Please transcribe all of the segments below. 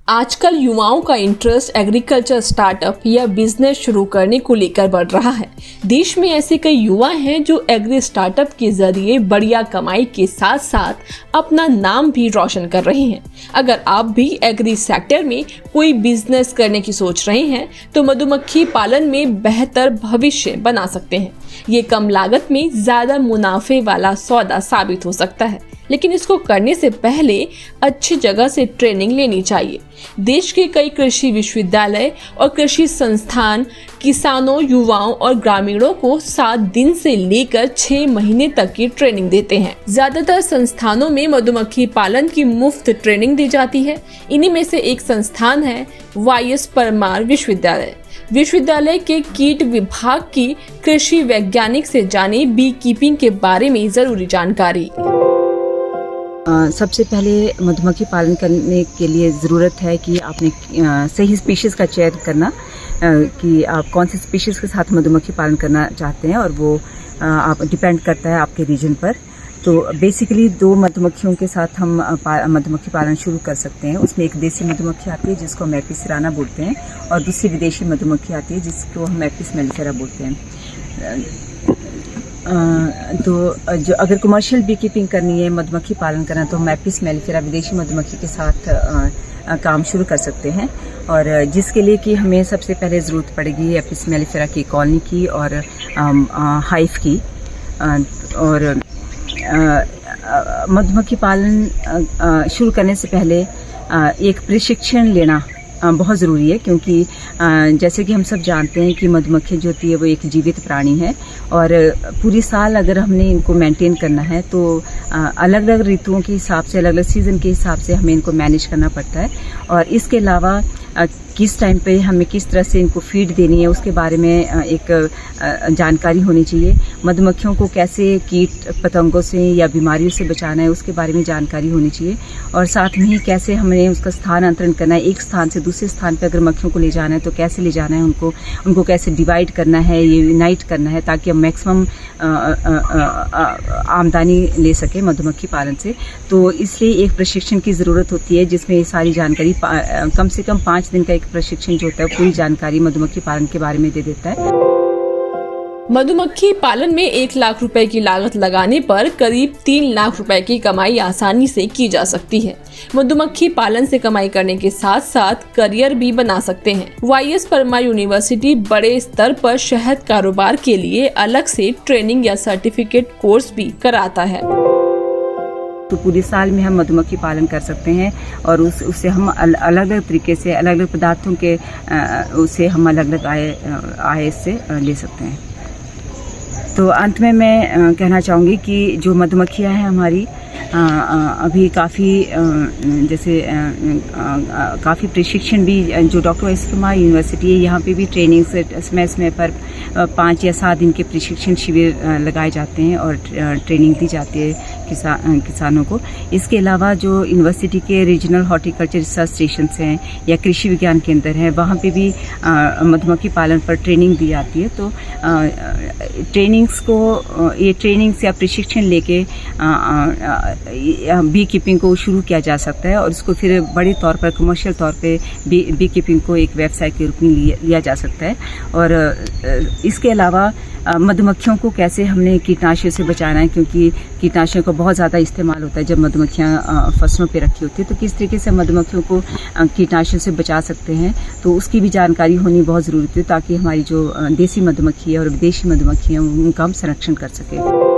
आजकल युवाओं का इंटरेस्ट एग्रीकल्चर स्टार्टअप या बिजनेस शुरू करने को लेकर बढ़ रहा है। देश में ऐसे कई युवा हैं जो एग्री स्टार्टअप के जरिए बढ़िया कमाई के साथ साथ अपना नाम भी रोशन कर रहे हैं। अगर आप भी एग्री सेक्टर में कोई बिजनेस करने की सोच रहे हैं तो मधुमक्खी पालन में बेहतर भविष्य बना सकते हैं। ये कम लागत में ज्यादा मुनाफे वाला सौदा साबित हो सकता है, लेकिन इसको करने से पहले अच्छी जगह से ट्रेनिंग लेनी चाहिए। देश के कई कृषि विश्वविद्यालय और कृषि संस्थान किसानों, युवाओं और ग्रामीणों को 7 दिन से लेकर 6 महीने तक की ट्रेनिंग देते हैं। ज्यादातर संस्थानों में मधुमक्खी पालन की मुफ्त ट्रेनिंग दी जाती है। इन्हीं में से एक संस्थान है वाईएस परमार विश्वविद्यालय। विश्वविद्यालय के कीट विभाग की कृषि वैज्ञानिक से जाने बी कीपिंग के बारे में जरूरी जानकारी। सबसे पहले मधुमक्खी पालन करने के लिए ज़रूरत है कि आपने सही स्पीशीज़ का चयन करना, कि आप कौन सी स्पीशीज़ के साथ मधुमक्खी पालन करना चाहते हैं, और वो आप डिपेंड करता है आपके रीजन पर। तो बेसिकली 2 मधुमक्खियों के साथ हम मधुमक्खी पालन शुरू कर सकते हैं। उसमें एक देसी मधुमक्खी आती है जिसको हम एपिस सिराना बोलते हैं, और दूसरी विदेशी मधुमक्खी आती है जिसको हम एपिस मेलिफेरा बोलते हैं। तो जो अगर कमर्शियल बी कीपिंग करनी है, मधुमक्खी पालन करना, तो हम एपिस मेलिफेरा विदेशी मधुमक्खी के साथ काम शुरू कर सकते हैं। और जिसके लिए कि हमें सबसे पहले ज़रूरत पड़ेगी एपिस मेलिफेरा की कॉलोनी की और हाइव की। और मधुमक्खी पालन शुरू करने से पहले एक प्रशिक्षण लेना बहुत ज़रूरी है, क्योंकि जैसे कि हम सब जानते हैं कि मधुमक्खी जो होती है वो एक जीवित प्राणी है, और पूरी साल अगर हमने इनको मेंटेन करना है तो अलग अलग ऋतुओं के हिसाब से, अलग अलग सीज़न के हिसाब से हमें इनको मैनेज करना पड़ता है। और इसके अलावा किस टाइम पे हमें किस तरह से इनको फीड देनी है उसके बारे में एक जानकारी होनी चाहिए। मधुमक्खियों को कैसे कीट पतंगों से या बीमारियों से बचाना है उसके बारे में जानकारी होनी चाहिए। और साथ में ही कैसे हमें उसका स्थानांतरण करना है, एक स्थान से दूसरे स्थान पे अगर मक्खियों को ले जाना है तो कैसे ले जाना है, उनको कैसे डिवाइड करना है, ये यूनाइट करना है, ताकि हम मैक्सिमम आमदनी ले सके मधुमक्खी पालन से। तो इसलिए एक प्रशिक्षण की ज़रूरत होती है जिसमें ये सारी जानकारी, कम से कम 5 दिन का एक प्रशिक्षण जो होता है पूरी जानकारी मधुमक्खी पालन के बारे में दे देता है। मधुमक्खी पालन में 1 लाख रुपए की लागत लगाने पर करीब 3 लाख रुपए की कमाई आसानी से की जा सकती है। मधुमक्खी पालन से कमाई करने के साथ साथ करियर भी बना सकते हैं। वाईएस परमार यूनिवर्सिटी बड़े स्तर पर शहद कारोबार के लिए अलग से ट्रेनिंग या सर्टिफिकेट कोर्स भी कराता है। तो पूरे साल में हम मधुमक्खी पालन कर सकते हैं, और उससे हम अलग अलग तरीके से, अलग अलग पदार्थों के उससे हम अलग अलग आय से ले सकते हैं। तो अंत में मैं कहना चाहूँगी कि जो मधुमक्खियाँ हैं हमारी अभी काफ़ी प्रशिक्षण भी, जो डॉक्टर वाईएस परमार यूनिवर्सिटी है यहाँ पे भी ट्रेनिंग से समय पर 5 या 7 दिन के प्रशिक्षण शिविर लगाए जाते हैं और ट्रेनिंग दी जाती है किसानों को। इसके अलावा जो यूनिवर्सिटी के रीजनल हॉर्टिकल्चर रिसर्च स्टेशन हैं या कृषि विज्ञान केंद्र हैं, वहाँ पे भी मधुमक्खी पालन पर ट्रेनिंग दी जाती है। तो ये ट्रेनिंग्स या प्रशिक्षण लेके बी कीपिंग को शुरू किया जा सकता है, और इसको फिर बड़े तौर पर, कमर्शियल तौर पे बी कीपिंग को एक व्यवसाय के रूप में लिया जा सकता है। और इसके अलावा मधुमक्खियों को कैसे हमने कीटनाशकों से बचाना है, क्योंकि कीटनाशकों का बहुत ज़्यादा इस्तेमाल होता है जब मधुमक्खियाँ फसलों पे रखी होती है। तो किस तरीके से मधुमक्खियों को कीटनाशकों से बचा सकते हैं, तो उसकी भी जानकारी होनी बहुत ज़रूरी है, ताकि हमारी जो देसी मधुमक्खी है और विदेशी मधुमक्खी है उनका हम संरक्षण कर सकें।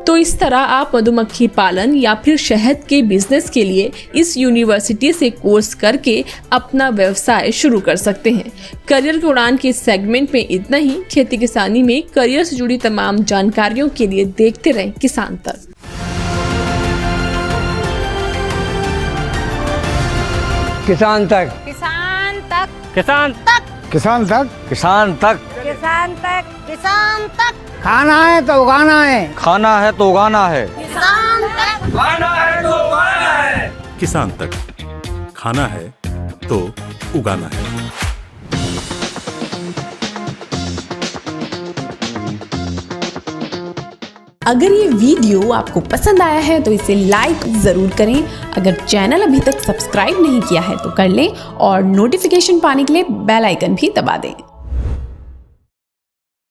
तो इस तरह आप मधुमक्खी पालन या फिर शहद के बिजनेस के लिए इस यूनिवर्सिटी से कोर्स करके अपना व्यवसाय शुरू कर सकते हैं। करियर की उड़ान के सेगमेंट में इतना ही। खेती किसानी में करियर से जुड़ी तमाम जानकारियों के लिए देखते रहें किसान तक। किसान तक, किसान तक, किसान तक, किसान तक, किसान तक, किसान तक, किसान तक। खाना है तो उगाना है, खाना है तो उगाना है, किसान तक, खाना है तो उगाना है। किसान तक, खाना है तो उगाना है। अगर ये वीडियो आपको पसंद आया है तो इसे लाइक ज़रूर करें। अगर चैनल अभी तक सब्सक्राइब नहीं किया है तो कर लें और नोटिफिकेशन पाने के लिए बेल आइकन भी दबा दें।